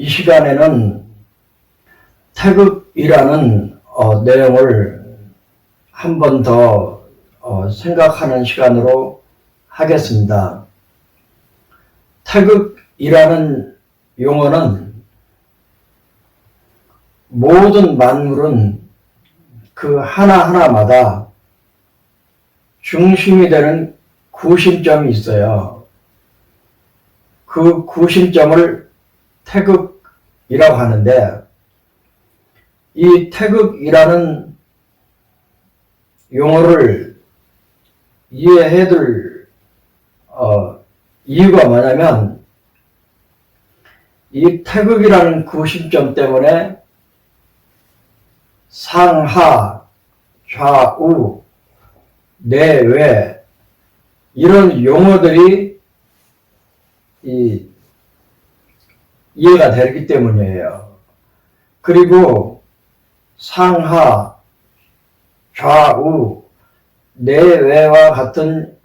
이 시간에는 태극이라는 내용을 한 번 더 생각하는 시간으로 하겠습니다. 태극이라는 용어는 모든 만물은 그 하나하나마다 중심이 되는 구심점이 있어요. 그 구심점을 태극이라고 하는데, 이 태극이라는 용어를 이해해둘 이유가 뭐냐면, 이 태극이라는 구심점 때문에 상하, 좌우, 내외 이런 용어들이 이해가 되기 때문이에요. 그리고 상하, 좌우, 내외와 같은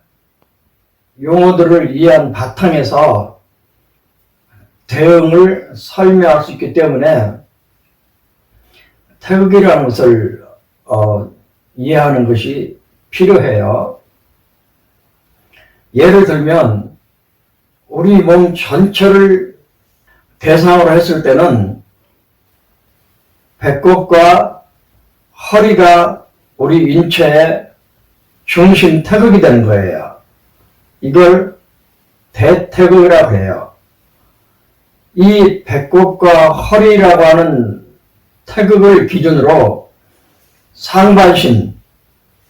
용어들을 이해한 바탕에서 대응을 설명할 수 있기 때문에 태극이라는 것을 이해하는 것이 필요해요. 예를 들면 우리 몸 전체를 대상으로 했을 때는 배꼽과 허리가 우리 인체의 중심 태극이 되는 거예요. 이걸 대태극이라고 해요. 이 배꼽과 허리라고 하는 태극을 기준으로 상반신,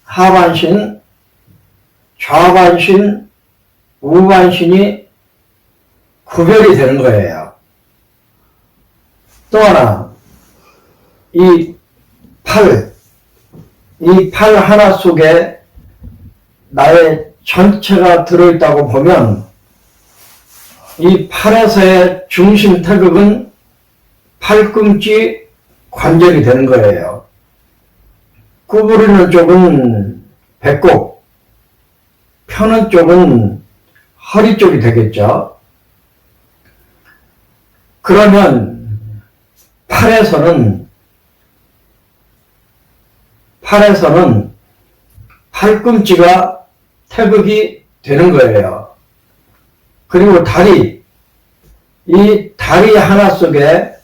하반신, 좌반신, 우반신이 구별이 되는 거예요. 또 하나, 이 팔 하나 속에 나의 전체가 들어있다고 보면 이 팔에서의 중심 태극은 팔꿈치 관절이 되는 거예요. 구부리는 쪽은 배꼽, 펴는 쪽은 허리 쪽이 되겠죠. 그러면 팔에서는 팔꿈치가 태극이 되는 거예요. 그리고 다리, 이 다리 하나 속에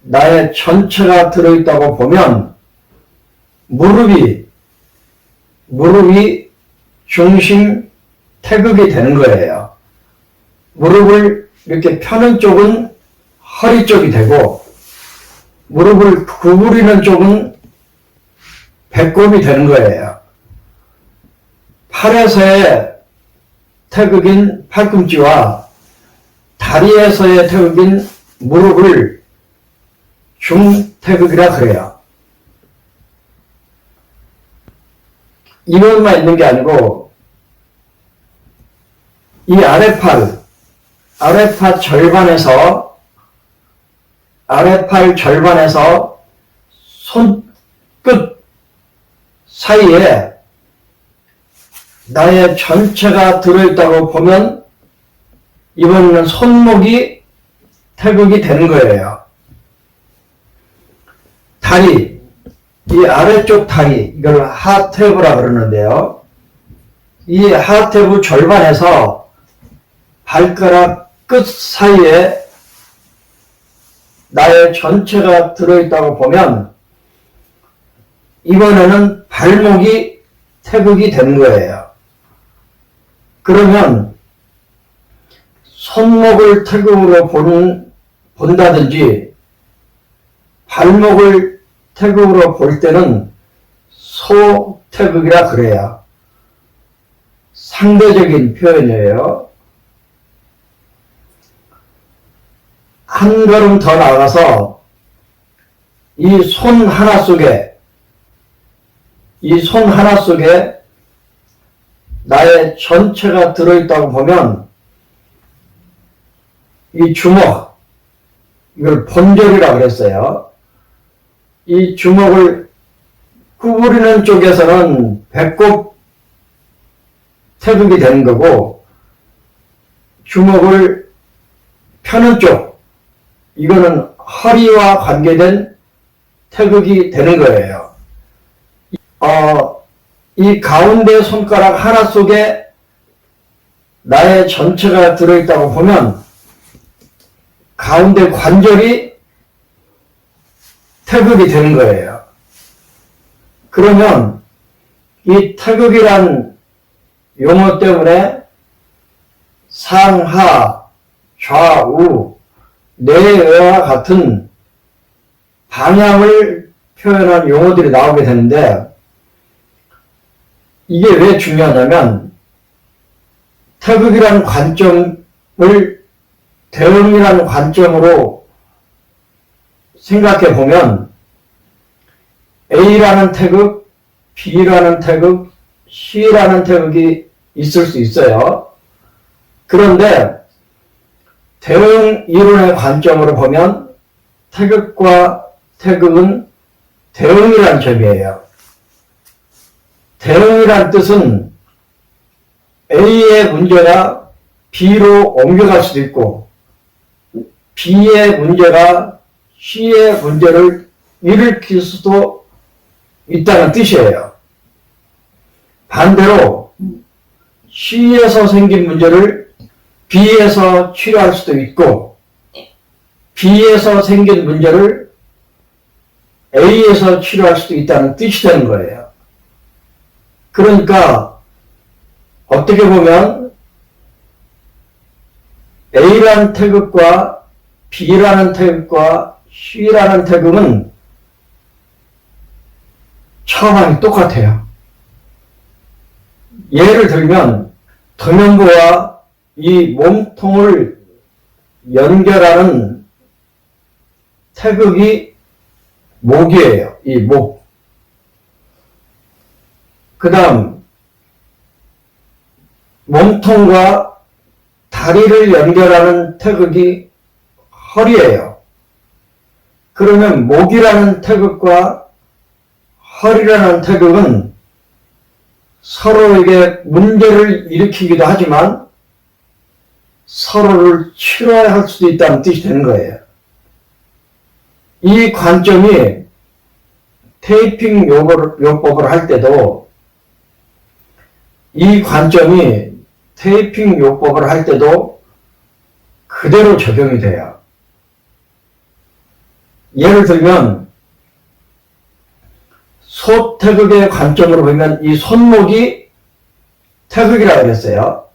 나의 전체가 들어있다고 보면 무릎이 중심 태극이 되는 거예요. 무릎을 이렇게 펴는 쪽은 허리 쪽이 되고, 무릎을 구부리는 쪽은 배꼽이 되는 거예요. 팔에서의 태극인 팔꿈치와 다리에서의 태극인 무릎을 중태극이라 그래요. 이것만 있는 게 아니고 이 아랫팔 절반에서 손끝 사이에 나의 전체가 들어있다고 보면 이번에는 손목이 태극이 되는 거예요. 다리, 이 아래쪽 다리, 이걸 하태부라 그러는데요. 이 하태부 절반에서 발가락 끝 사이에 나의 전체가 들어있다고 보면 이번에는 발목이 태극이 되는 거예요. 그러면 손목을 태극으로 본다든지 발목을 태극으로 볼 때는 소태극이라 그래요. 상대적인 표현이에요. 한 걸음 더 나가서 이 손 하나 속에 나의 전체가 들어있다고 보면 이 주먹, 이걸 본절이라고 그랬어요. 이 주먹을 구부리는 쪽에서는 배꼽 태극이 되는 거고, 주먹을 펴는 쪽, 이거는 허리와 관계된 태극이 되는 거예요. 이 가운데 손가락 하나 속에 나의 전체가 들어있다고 보면 가운데 관절이 태극이 되는 거예요. 그러면 이 태극이란 용어 때문에 상하, 좌우, 내외와 같은 방향을 표현한 용어들이 나오게 되는데, 이게 왜 중요하냐면 태극이라는 관점을 대응이라는 관점으로 생각해 보면 A라는 태극, B라는 태극, C라는 태극이 있을 수 있어요. 그런데 대응 이론의 관점으로 보면 태극과 태극은 대응이라는 점이에요. 대응이란 뜻은 A의 문제가 B로 옮겨갈 수도 있고 B의 문제가 C의 문제를 일으킬 수도 있다는 뜻이에요. 반대로 C에서 생긴 문제를 B에서 치료할 수도 있고 B에서 생긴 문제를 A에서 치료할 수도 있다는 뜻이 되는 거예요. 그러니까 어떻게 보면 A라는 태극과 B라는 태극과 C라는 태극은 처방이 똑같아요. 예를 들면 도면부와 이 몸통을 연결하는 태극이 목이에요. 이 목. 그 다음 몸통과 다리를 연결하는 태극이 허리예요. 그러면 목이라는 태극과 허리라는 태극은 서로에게 문제를 일으키기도 하지만 서로를 치료할 수도 있다는 뜻이 되는 거예요. 이 관점이 테이핑 요법을 할 때도 그대로 적용이 돼요. 예를 들면 소태극의 관점으로 보면 이 손목이 태극이라고 그랬어요.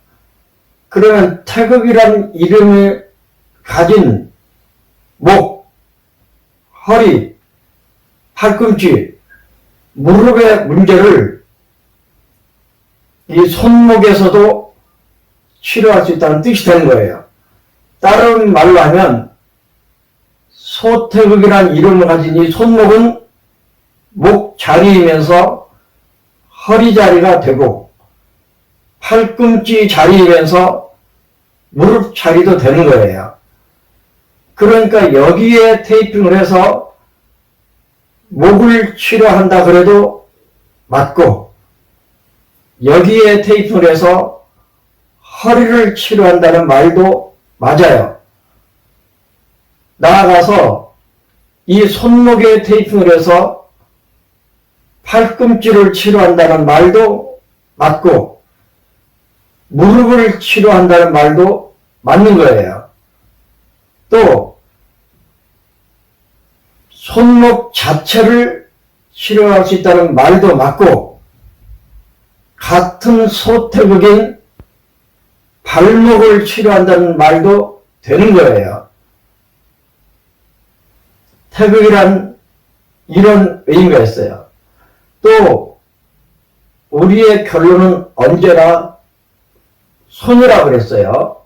그러면 태극이라는 이름을 가진 목, 허리, 팔꿈치, 무릎의 문제를 이 손목에서도 치료할 수 있다는 뜻이 되는 거예요. 다른 말로 하면 소태극이라는 이름을 가진 이 손목은 목 자리이면서 허리 자리가 되고 팔꿈치 자리이면서 무릎 자리도 되는 거예요. 그러니까 여기에 테이핑을 해서 목을 치료한다 그래도 맞고 여기에 테이핑을 해서 허리를 치료한다는 말도 맞아요. 나아가서 이 손목에 테이핑을 해서 팔꿈치를 치료한다는 말도 맞고 무릎을 치료한다는 말도 맞는 거예요. 또 손목 자체를 치료할 수 있다는 말도 맞고 같은 소태극인 발목을 치료한다는 말도 되는 거예요. 태극이란 이런 의미가 있어요. 또 우리의 결론은 언제나 손이라고 그랬어요.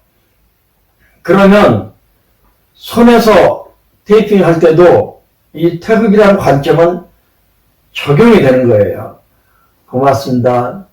그러면 손에서 테이핑 할 때도 이 태극이라는 관점은 적용이 되는 거예요. 고맙습니다.